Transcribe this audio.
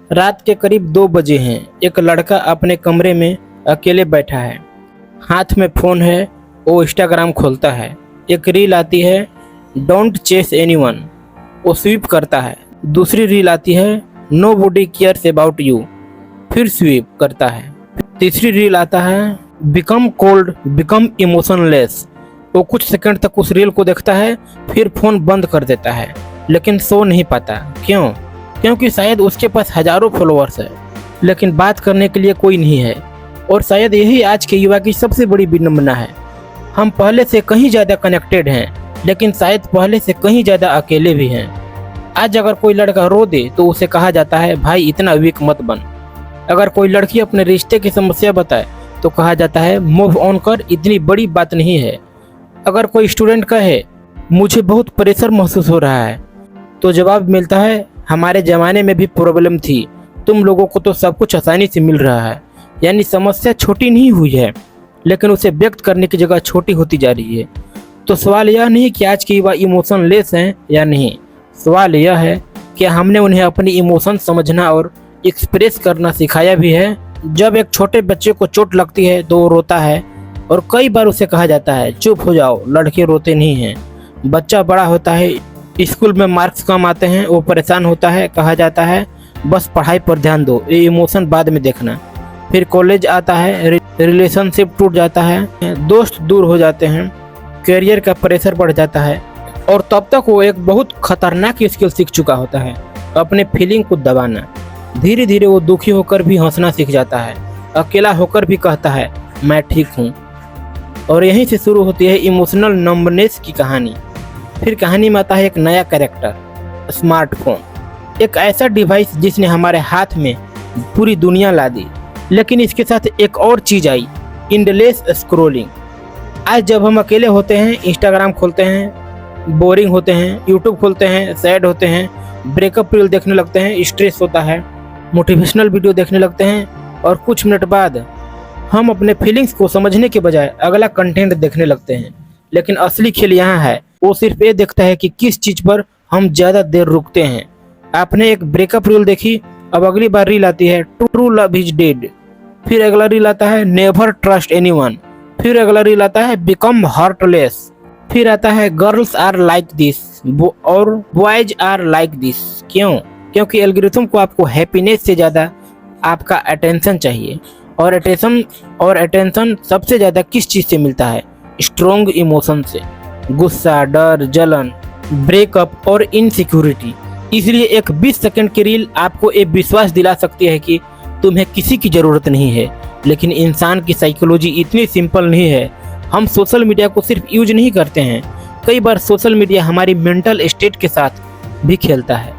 रात के करीब 2 बजे हैं। एक लड़का अपने कमरे में अकेले बैठा है, हाथ में फ़ोन है। वो इंस्टाग्राम खोलता है, एक रील आती है, डोंट चेस एनीवन। वो स्वीप करता है। दूसरी रील आती है, नोबडी केयर्स अबाउट यू, फिर स्वीप करता है। तीसरी रील आता है, बिकम कोल्ड बिकम इमोशनलेस। वो कुछ सेकंड तक उस रील को देखता है, फिर फ़ोन बंद कर देता है, लेकिन सो नहीं पाता। क्यों? क्योंकि शायद उसके पास हज़ारों फॉलोअर्स है, लेकिन बात करने के लिए कोई नहीं है। और शायद यही आज के युवा की सबसे बड़ी विडंबना है। हम पहले से कहीं ज़्यादा कनेक्टेड हैं, लेकिन शायद पहले से कहीं ज़्यादा अकेले भी हैं। आज अगर कोई लड़का रो दे तो उसे कहा जाता है, भाई इतना वीक मत बन। अगर कोई लड़की अपने रिश्ते की समस्या बताए तो कहा जाता है, मूव ऑन कर, इतनी बड़ी बात नहीं है। अगर कोई स्टूडेंट कहे, मुझे बहुत प्रेशर महसूस हो रहा है, तो जवाब मिलता है, हमारे ज़माने में भी प्रॉब्लम थी, तुम लोगों को तो सब कुछ आसानी से मिल रहा है। यानी समस्या छोटी नहीं हुई है, लेकिन उसे व्यक्त करने की जगह छोटी होती जा रही है। तो सवाल यह नहीं कि आज के युवा इमोशनलेस हैं या नहीं, सवाल यह है कि हमने उन्हें अपनी इमोशन समझना और एक्सप्रेस करना सिखाया भी है। जब एक छोटे बच्चे को चोट लगती है तो वो रोता है, और कई बार उसे कहा जाता है, चुप हो जाओ, लड़के रोते नहीं हैं। बच्चा बड़ा होता है, स्कूल में मार्क्स कम आते हैं, वो परेशान होता है, कहा जाता है, बस पढ़ाई पर ध्यान दो, ये इमोशन बाद में देखना। फिर कॉलेज आता है, रिलेशनशिप टूट जाता है, दोस्त दूर हो जाते हैं, करियर का प्रेशर बढ़ जाता है, और तब तक वो एक बहुत खतरनाक स्किल सीख चुका होता है, अपने फीलिंग को दबाना। धीरे धीरे वो दुखी होकर भी हंसना सीख जाता है, अकेला होकर भी कहता है, मैं ठीक हूँ। और यहीं से शुरू होती है इमोशनल नंबनेस की कहानी। फिर कहानी में आता है एक नया कैरेक्टर, स्मार्टफोन, एक ऐसा डिवाइस जिसने हमारे हाथ में पूरी दुनिया ला दी। लेकिन इसके साथ एक और चीज़ आई, एंडलेस स्क्रॉलिंग। आज जब हम अकेले होते हैं, इंस्टाग्राम खोलते हैं, बोरिंग होते हैं, यूट्यूब खोलते हैं, सैड होते हैं, ब्रेकअप रील देखने लगते हैं, स्ट्रेस होता है, मोटिवेशनल वीडियो देखने लगते हैं, और कुछ मिनट बाद हम अपने फीलिंग्स को समझने के बजाय अगला कंटेंट देखने लगते हैं। लेकिन असली खेल यहाँ है, वो सिर्फ ये देखता है कि किस चीज़ पर हम ज़्यादा देर रुकते हैं। आपने एक ब्रेकअप रील देखी, अब अगली बार रील आती है, ट्रू लव इज डेड। फिर अगला रील आता है, नेवर ट्रस्ट एनीवन। फिर अगला रील आता है, बिकम हार्टलेस। फिर आता है, गर्ल्स आर लाइक दिस और बॉयज आर लाइक दिस। क्यों? क्योंकि एल्गोरिथम को आपको हैप्पीनेस से ज़्यादा आपका अटेंशन चाहिए, और अटेंशन सबसे ज़्यादा किस चीज़ से मिलता है? स्ट्रॉन्ग इमोशन से, गुस्सा, डर, जलन, ब्रेकअप और इनसिक्योरिटी। इसलिए एक 20 सेकंड की रील आपको एक विश्वास दिला सकती है कि तुम्हें किसी की ज़रूरत नहीं है। लेकिन इंसान की साइकोलॉजी इतनी सिंपल नहीं है। हम सोशल मीडिया को सिर्फ यूज नहीं करते हैं, कई बार सोशल मीडिया हमारी मेंटल स्टेट के साथ भी खेलता है।